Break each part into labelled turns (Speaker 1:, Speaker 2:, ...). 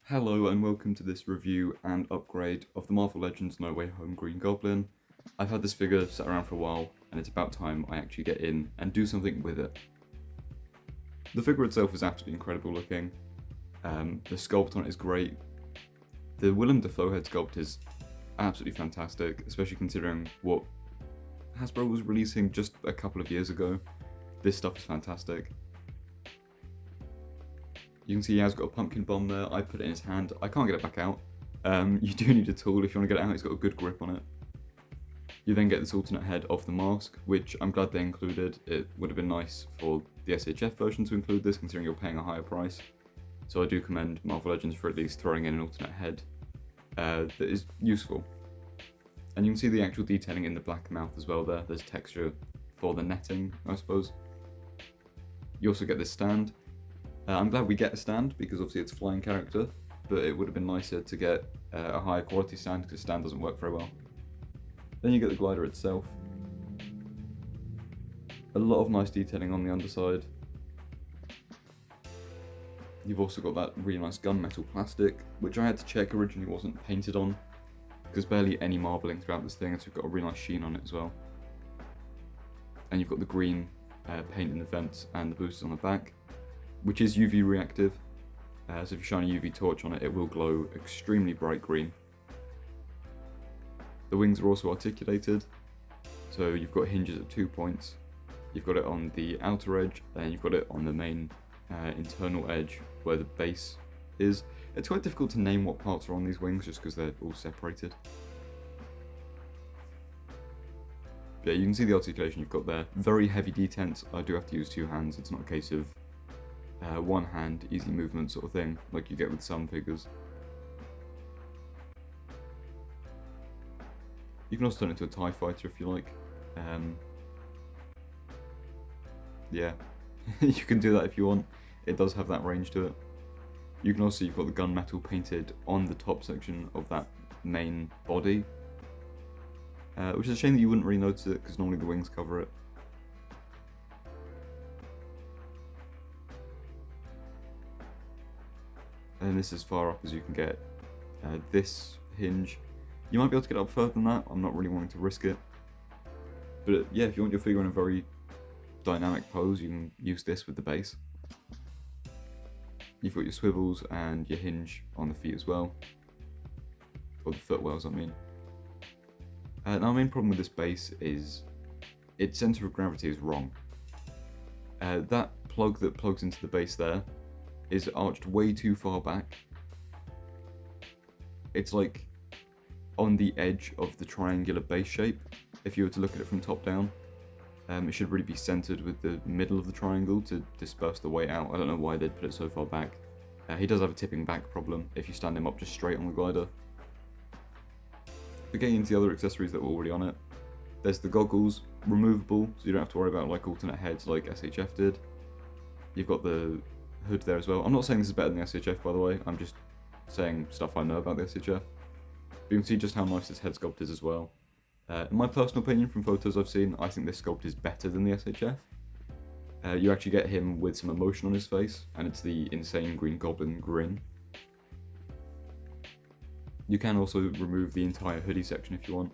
Speaker 1: Hello and welcome to this review and upgrade of the Marvel Legends No Way Home Green Goblin. I've had this figure sat around for a while and it's about time I actually get in and do something with it. The figure itself is absolutely incredible looking. The sculpt on it is great. The Willem Dafoe head sculpt is absolutely fantastic, especially considering what Hasbro was releasing just a couple of years ago. This stuff is fantastic. You can see he has got a pumpkin bomb there. I put it in his hand. I can't get it back out. You do need a tool if you want to get it out. It's got a good grip on it. You then get this alternate head of the mask, which I'm glad they included. It would have been nice for the SHF version to include this, considering you're paying a higher price. So I do commend Marvel Legends for at least throwing in an alternate head that is useful. And you can see the actual detailing in the black mouth as well there. There's texture for the netting, I suppose. You also get this stand. I'm glad we get a stand because obviously it's a flying character, but it would have been nicer to get a higher quality stand because stand doesn't work very well. Then you get the glider itself. A lot of nice detailing on the underside. You've also got that really nice gunmetal plastic, which I had to check originally wasn't painted on, because barely any marbling throughout this thing, so you've got a really nice sheen on it as well. And you've got the green paint in the vents and the boosters on the back, which is UV reactive, so if you shine a UV torch on it, it will glow extremely bright green. The wings are also articulated, so you've got hinges at 2 points. You've got it on the outer edge, and you've got it on the main internal edge where the base is. It's quite difficult to name what parts are on these wings just because they're all separated. But yeah, you can see the articulation you've got there. Very heavy detents. I do have to use two hands. It's not a case of one hand, easy movement sort of thing, like you get with some figures. You can also turn it into a TIE fighter if you like. Yeah, you can do that if you want. It does have that range to it. You can also, you've got the gunmetal painted on the top section of that main body, which is a shame that you wouldn't really notice it because normally the wings cover it. And this is as far up as you can get. This hinge, you might be able to get up further than that. I'm not really wanting to risk it. But yeah, if you want your figure in a very dynamic pose, you can use this with the base. You've got your swivels and your hinge on the feet as well. Or the footwells, I mean. Now, the main problem with this base is its centre of gravity is wrong. That plug that plugs into the base there is arched way too far back. It's like on the edge of the triangular base shape. If you were to look at it from top down, it should really be centered with the middle of the triangle to disperse the weight out. I don't know why they'd put it so far back. He does have a tipping back problem if you stand him up just straight on the glider. But getting into the other accessories that were already on it, there's the goggles, removable, so you don't have to worry about like alternate heads like SHF did. You've got the hood there as well. I'm not saying this is better than the SHF, by the way. I'm just saying stuff I know about the SHF. But you can see just how nice this head sculpt is as well. In my personal opinion, from photos I've seen, I think this sculpt is better than the SHF. You actually get him with some emotion on his face, and it's the insane Green Goblin grin. You can also remove the entire hoodie section if you want.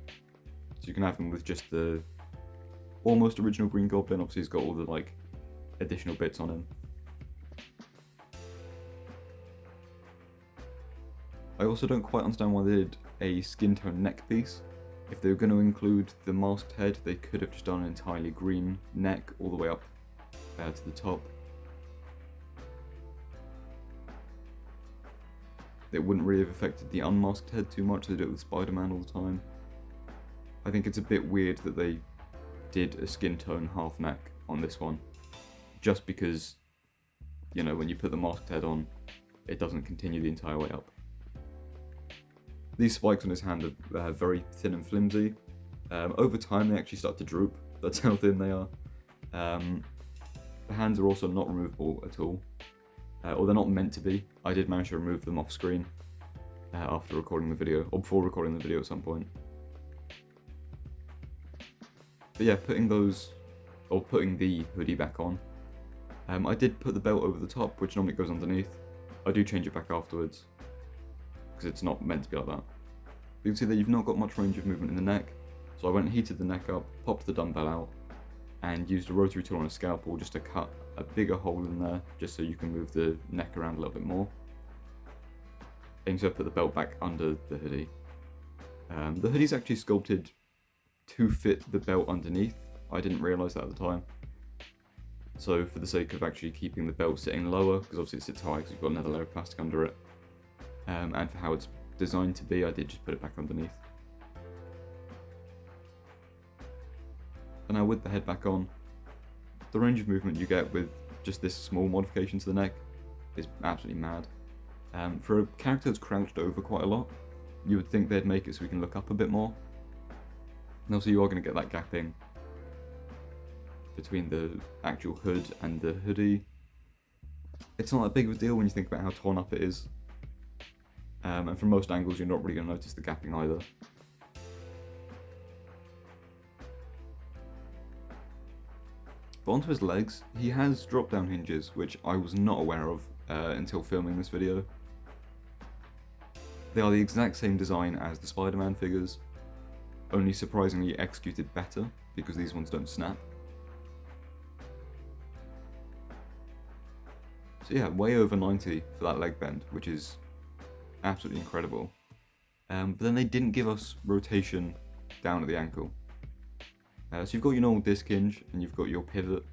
Speaker 1: So you can have him with just the almost original Green Goblin. Obviously he's got all the like additional bits on him. I also don't quite understand why they did a skin tone neck piece. If they were going to include the masked head, they could have just done an entirely green neck all the way up to the top. It wouldn't really have affected the unmasked head too much. They do it with Spider-Man all the time. I think it's a bit weird that they did a skin tone half neck on this one, just because, you know, when you put the masked head on, it doesn't continue the entire way up. These spikes on his hand are very thin and flimsy. Over time they actually start to droop, that's how thin they are. The hands are also not removable at all, or they're not meant to be. I did manage to remove them off screen after recording the video, or before recording the video at some point. But yeah, putting the hoodie back on, I did put the belt over the top, which normally goes underneath. I do change it back afterwards, because it's not meant to be like that. You can see that you've not got much range of movement in the neck, so I went and heated the neck up, popped the dumbbell out, and used a rotary tool on a scalpel just to cut a bigger hole in there, just so you can move the neck around a little bit more. And so I put the belt back under the hoodie. The hoodie's actually sculpted to fit the belt underneath. I didn't realise that at the time. So for the sake of actually keeping the belt sitting lower, because obviously it sits high because you've got another layer of plastic under it, and for how it's designed to be, I did just put it back underneath. And now with the head back on, the range of movement you get with just this small modification to the neck is absolutely mad. For a character that's crouched over quite a lot, you would think they'd make it so we can look up a bit more. And also you are going to get that gapping between the actual hood and the hoodie. It's not that big of a deal when you think about how torn up it is. And from most angles you're not really going to notice the gapping either. But onto his legs, he has drop down hinges, which I was not aware of until filming this video. They are the exact same design as the Spider-Man figures, only surprisingly executed better, because these ones don't snap. So yeah, way over 90 for that leg bend, which is absolutely incredible. But then they didn't give us rotation down at the ankle. So you've got your normal disc hinge, and you've got your pivot,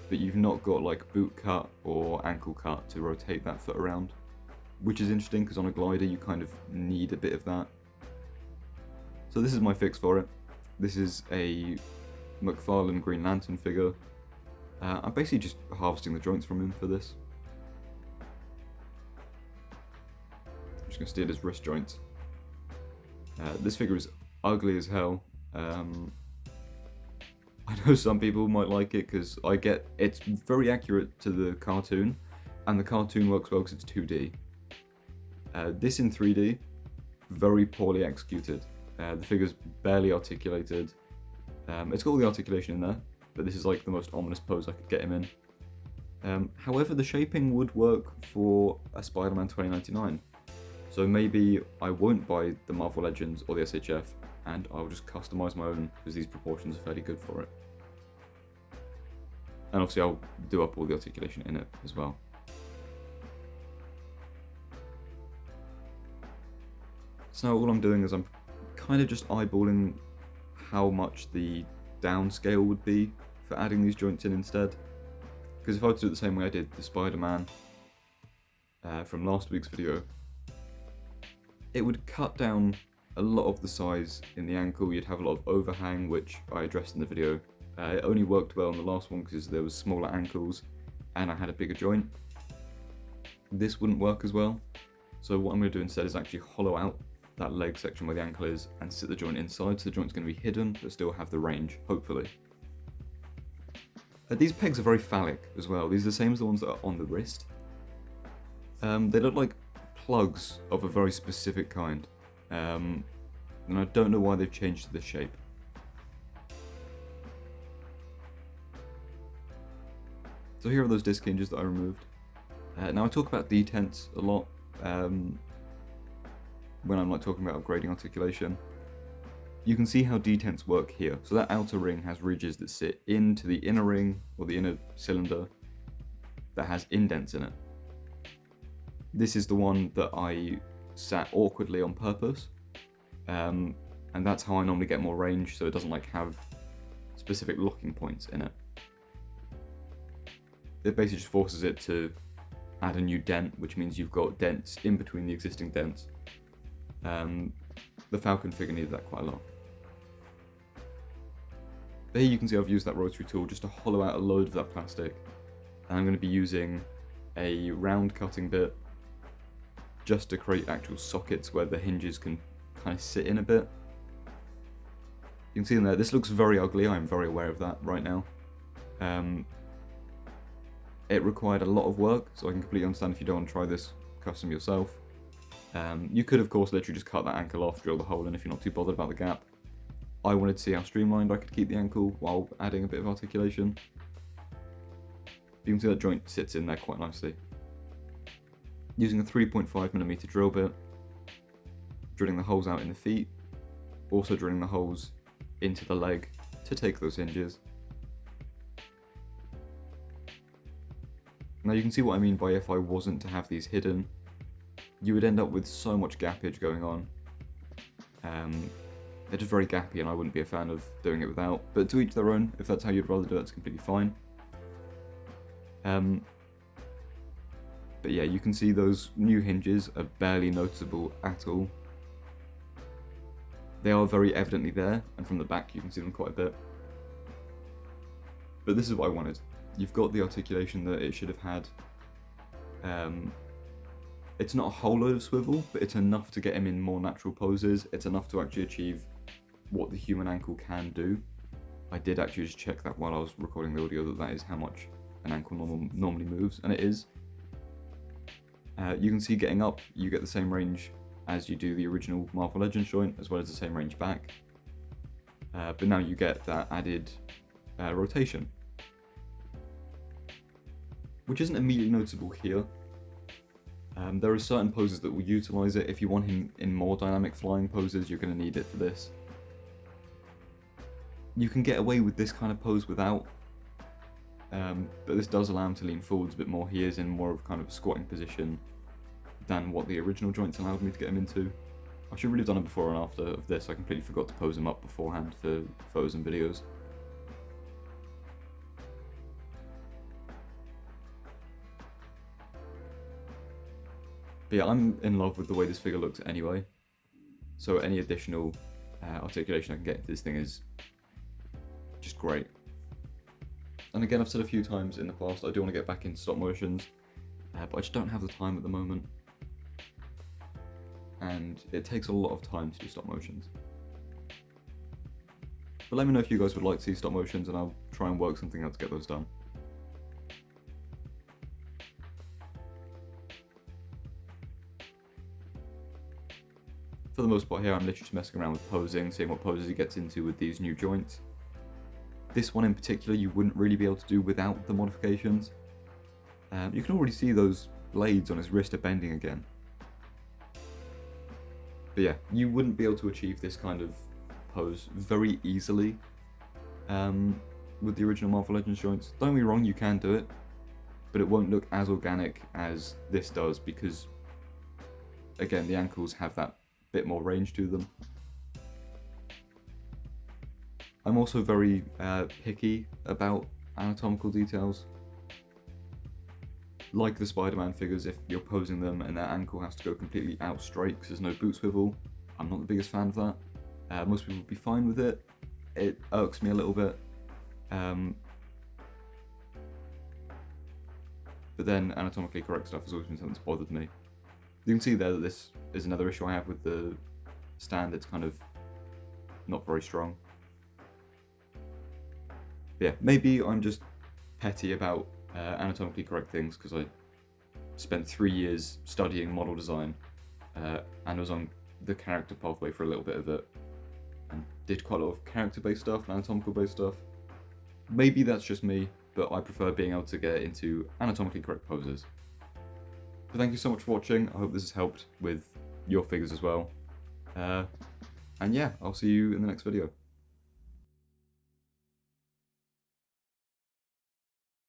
Speaker 1: but you've not got like boot cut or ankle cut to rotate that foot around, which is interesting because on a glider you kind of need a bit of that. So this is my fix for it. This is a McFarlane Green Lantern figure. I'm basically just harvesting the joints from him for this. I'm just going to steal his wrist joints. This figure is ugly as hell. I know some people might like it because it's very accurate to the cartoon, and the cartoon works well because it's 2D. This in 3D, very poorly executed. The figure's barely articulated. It's got all the articulation in there, but this is like the most ominous pose I could get him in. However, the shaping would work for a Spider-Man 2099. So maybe I won't buy the Marvel Legends or the SHF, and I'll just customise my own because these proportions are fairly good for it. And obviously I'll do up all the articulation in it as well. So now all I'm doing is I'm kind of just eyeballing how much the downscale would be for adding these joints in instead. Because if I were to do it the same way I did the Spider-Man from last week's video, it would cut down a lot of the size in the ankle. You'd have a lot of overhang, which I addressed in the video. It only worked well in the last one because there was smaller ankles and I had a bigger joint. This wouldn't work as well. So what I'm going to do instead is actually hollow out that leg section where the ankle is and sit the joint inside, so the joint's going to be hidden but still have the range, hopefully. These pegs are very phallic as well. These are the same as the ones that are on the wrist. They look like plugs of a very specific kind. And I don't know why they've changed this shape. So here are those disc hinges that I removed. Now I talk about detents a lot when I'm like talking about upgrading articulation. You can see how detents work here. So that outer ring has ridges that sit into the inner ring or the inner cylinder that has indents in it. This is the one that I sat awkwardly on purpose, and that's how I normally get more range, so it doesn't like have specific locking points in it. It basically just forces it to add a new dent, which means you've got dents in between the existing dents. The Falcon figure needed that quite a lot. But here you can see I've used that rotary tool just to hollow out a load of that plastic, and I'm going to be using a round cutting bit just to create actual sockets where the hinges can kind of sit in a bit. You can see in there, this looks very ugly, I'm very aware of that right now. It required a lot of work, so I can completely understand if you don't want to try this custom yourself. You could of course literally just cut that ankle off, drill the hole in if you're not too bothered about the gap. I wanted to see how streamlined I could keep the ankle while adding a bit of articulation. You can see that joint sits in there quite nicely. Using a 3.5mm drill bit, drilling the holes out in the feet, also drilling the holes into the leg to take those hinges. Now you can see what I mean by if I wasn't to have these hidden, you would end up with so much gappage going on. They're just very gappy and I wouldn't be a fan of doing it without, but to each their own. If that's how you'd rather do it, it's completely fine. But yeah, you can see those new hinges are barely noticeable at all. They are very evidently there, and from the back you can see them quite a bit. But this is what I wanted. You've got the articulation that it should have had. It's not a whole load of swivel, but it's enough to get him in more natural poses. It's enough to actually achieve what the human ankle can do. I did actually just check that while I was recording the audio, that is how much an ankle normally moves, and it is. You can see getting up, you get the same range as you do the original Marvel Legends joint, as well as the same range back. But now you get that added rotation, which isn't immediately noticeable here. There are certain poses that will utilise it. If you want him in more dynamic flying poses, you're going to need it for this. You can get away with this kind of pose without, but this does allow him to lean forwards a bit more. He is in more of kind of a squatting position than what the original joints allowed me to get him into. I should really have done it before and after of this. I completely forgot to pose him up beforehand for photos and videos. But yeah, I'm in love with the way this figure looks anyway, so any additional articulation I can get into this thing is just great. And again, I've said a few times in the past, I do want to get back into stop motions, but I just don't have the time at the moment. And it takes a lot of time to do stop motions. But let me know if you guys would like to see stop motions, and I'll try and work something out to get those done. For the most part here, I'm literally just messing around with posing, seeing what poses he gets into with these new joints. This one in particular, you wouldn't really be able to do without the modifications. You can already see those blades on his wrist are bending again. But yeah, you wouldn't be able to achieve this kind of pose very easily with the original Marvel Legends joints. Don't get me wrong, you can do it, but it won't look as organic as this does because, again, the ankles have that bit more range to them. I'm also very picky about anatomical details. Like the Spider-Man figures, if you're posing them and their ankle has to go completely out straight because there's no boot swivel, I'm not the biggest fan of that. Most people would be fine with it. It irks me a little bit. But then anatomically correct stuff has always been something that's bothered me. You can see there that this is another issue I have with the stand. It's kind of not very strong. But yeah, maybe I'm just petty about anatomically correct things because I spent 3 years studying model design and was on the character pathway for a little bit of it and did quite a lot of character-based stuff and anatomical-based stuff. Maybe that's just me, but I prefer being able to get into anatomically correct poses. But thank you so much for watching. I hope this has helped with your figures as well. And yeah, I'll see you in the next video.